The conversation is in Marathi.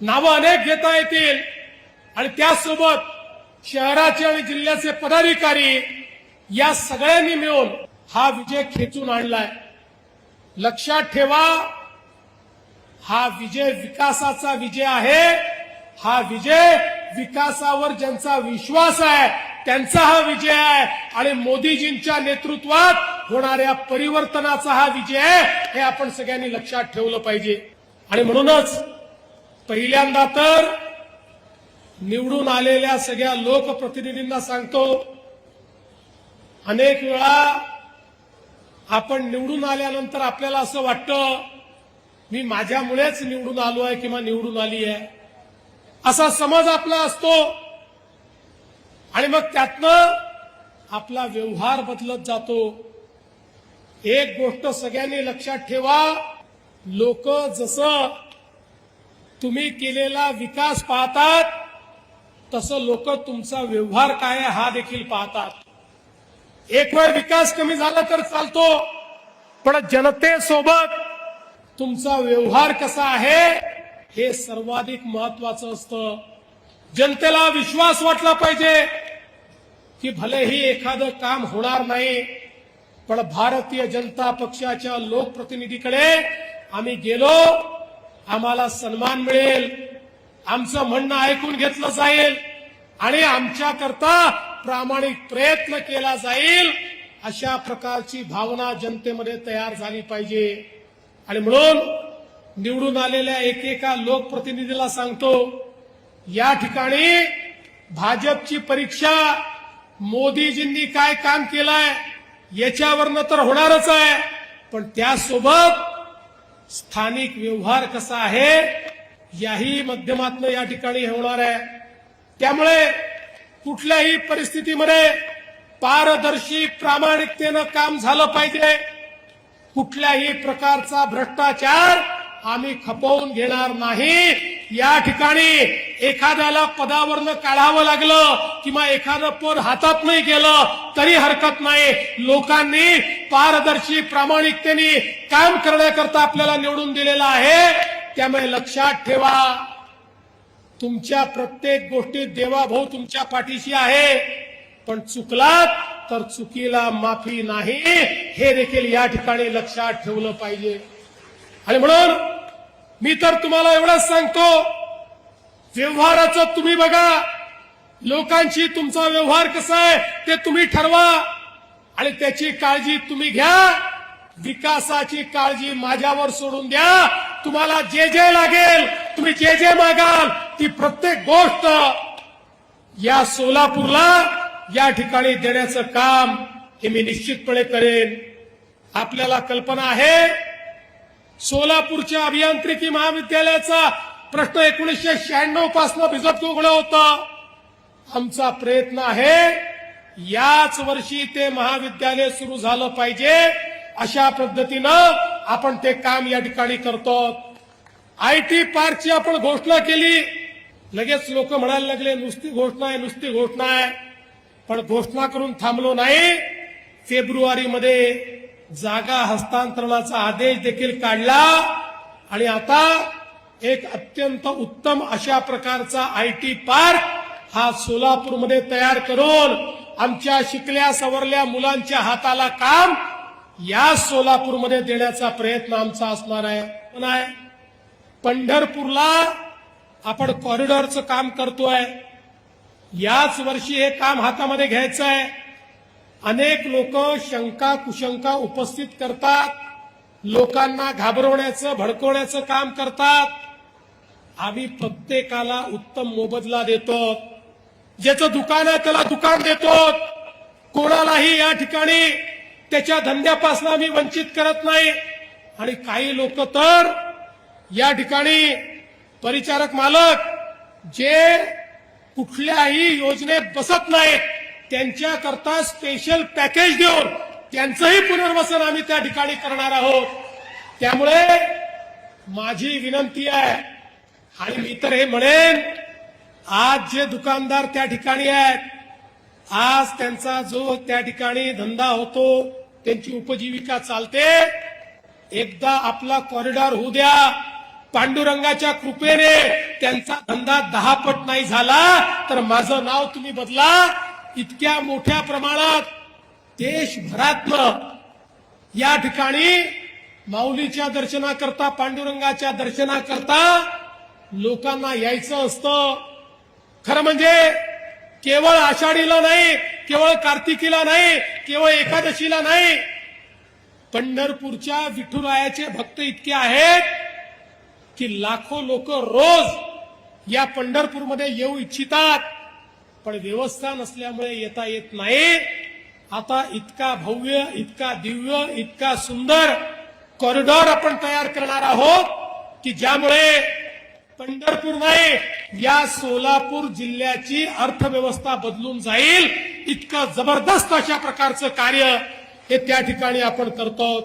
नावं अनेक घेता येतील आणि त्यासोबत शहराचे आणि जिल्ह्याचे पदाधिकारी या सगळ्यांनी मिळून हा विजय खेचून आणलाय। लक्षात ठेवा, हा विजय विकासाचा विजय आहे। हा विजय विकासावर ज्यांचा विश्वास आहे त्यांचा हा विजय आहे आणि मोदीजींच्या नेतृत्वात होणाऱ्या परिवर्तनाचा हा विजय आहे, हे आपण सगळ्यांनी लक्षात ठेवलं पाहिजे। आणि म्हणूनच पहिल्यांदा तर निवडून आलेल्या सगळ्या लोकप्रतिनिधींना सांगतो, अनेक वेळा आपण निवडून आल्यानंतर आपल्याला असं वाटतं मी माझ्यामुळेच निवडून आलो आहे किंवा निवडून आली आहे, असा समज आपला असतो आणि मग त्यातनं आपला व्यवहार बदलत जातो। एक गोष्ट सगळ्यांनी लक्षात ठेवा, लोक जसं तुम्ही केलेला विकास पाहतात तसं लोक तुमचा व्यवहार काय आहे हा देखील पाहतात। एक वेळ विकास कमी झाला तर चालतो, पण जनतेसोबत तुमचा व्यवहार कसा आहे हे सर्वाधिक महत्वाचं असतं। जनतेला विश्वास वाटला पाहिजे की भलेही एखादं काम होणार नाही, पण भारतीय जनता पक्षाच्या लोकप्रतिनिधीकडे आम्ही गेलो, आम्हाला सन्मान मिळेल, आमचं म्हणणं ऐकून घेतलं जाईल आणि आमच्याकरता प्रामाणिक प्रयत्न केला जाईल, अशा प्रकारची भावना जनतेमध्ये तयार झाली पाहिजे। आणि म्हणून निवडून आलेल्या एकेका लोकप्रतिनिधीला सांगतो, या ठिकाणी भाजपची परीक्षा मोदीजींनी काय काम केलंय याच्यावरनं तर होणारच आहे, पण त्यासोबत स्थानिक व्यवहार कसा आहे याही माध्यमातून या ठिकाणी होणार आहे। त्यामुळे कुठल्याही परिस्थितीमध्ये पारदर्शी प्रामाणिकतेनं काम झालं पाहिजे। कुठल्याही प्रकारचा भ्रष्टाचार आम्ही खपवून घेणार नाही। या ठिकाणी एखाद्याला पदावरनं काढावं लागलं किंवा एखादं पद हातात नाही गेलं तरी हरकत नाही। लोकांनी पारदर्शी प्रामाणिकतेने काम करण्याकरता आपल्याला निवडून दिलेलं आहे। त्यामुळे लक्षात ठेवा, तुमच्या प्रत्येक गोष्टीत देवाभाऊ तुमच्या पाठीशी आहे, पण चुकलात तर चुकीला माफी नाही, हे देखील या ठिकाणी लक्षात ठेवलं पाहिजे। आणि म्हणून मी तर तुम्हाला एवढंच सांगतो, व्यवहाराचं तुम्ही बघा, लोकांशी तुमचा व्यवहार कसा आहे ते तुम्ही ठरवा आणि त्याची काळजी तुम्ही घ्या। विकासाची काळजी माझ्यावर सोडून द्या। तुम्हाला जे जे लागेल, तुम्ही जे जे मागाल, ती प्रत्येक गोष्ट या सोलापूरला या ठिकाणी देण्याचं काम हे मी निश्चितपणे करेन। आपल्याला कल्पना आहे, सोलापूरच्या अभियांत्रिकी महाविद्यालयाचा प्रश्न 1996 पासून भिजत उघडला होता। आमचा प्रयत्न आहे याच वर्षी ते महाविद्यालय सुरू झालं पाहिजे, अशा पद्धतीनं आपण ते काम या ठिकाणी करतो। आयटी पार्कची आपण घोषणा केली, लगेच लोक म्हणायला लागले नुसती घोषणा आहे, नुसती घोषणा आहे, पण घोषणा करून थांबलो नाही। फेब्रुवारीमध्ये जागा हस्तांतरणाचा आदेश देखील काढला आणि आता एक अत्यंत उत्तम अशा प्रकारचा आयटी पार्क हा सोलापूरमध्ये तयार करून आमच्या शिकल्या सवरल्या मुलांच्या हाताला काम या सोलापूरमध्ये देण्याचा प्रयत्न आमचा असणार आहे। पण आहे पंढरपूरला आपण कॉरिडॉरचं काम करतोय, याच वर्षी हे काम हातामध्ये घ्यायचं आहे। अनेक लोक शंका कुशंका उपस्थित करतात, लोकांना घाबरवण्याचं भडकवण्याचं काम करतात। आम्ही प्रत्येकाला उत्तम मोबदला देतो, ज्याचं दुकान आहे त्याला दुकान देतो, कोणालाही या ठिकाणी त्याच्या धंद्यापासून आम्ही वंचित करत नाही। आणि काही लोक तर या ठिकाणी परिचारक मालक जे कुठल्याही योजनेत बसत नाहीत त्यांच्याकरता स्पेशल पॅकेज देऊन त्यांचंही पुनर्वसन आम्ही त्या ठिकाणी करणार आहोत। त्यामुळे माझी विनंती आहे आणि मी तर हे म्हणेन, आज जे दुकानदार त्या ठिकाणी आहेत, आज त्यांचा जो त्या ठिकाणी धंदा होतो, त्यांची उपजीविका चालते, एकदा आपला कॉरिडॉर होऊ द्या, पांडुरंगाच्या कृपेने त्यांचा धंदा 10 पट नाही झाला तर माझं नाव तुम्ही बदला. इतक्या मोठ्या प्रमाणात देशभरातनं या ठिकाणी माऊलीच्या दर्शनाकरता, पांडुरंगाच्या दर्शनाकरता लोकांना यायचं असतं. खरं म्हणजे केवळ आषाढीला नाही, केवळ कार्तिकीला नाही, केवळ एकादशीला नाही, पंढरपूरच्या विठुरायाचे भक्त इतके आहेत की लाखो लोक रोज या पंढरपूरमध्ये येऊ इच्छितात, पण व्यवस्था नसल्यामुळे येता येत नाही. आता इतका भव्य, इतका दिव्य, इतका सुंदर कॉरिडॉर आपण तयार करणार आहोत की ज्यामुळे पंढरपूर नाही, या सोलापूर जिल्ह्याची अर्थव्यवस्था बदलून जाईल. इतकं जबरदस्त अशा प्रकारचं कार्य हे त्या ठिकाणी आपण करतो.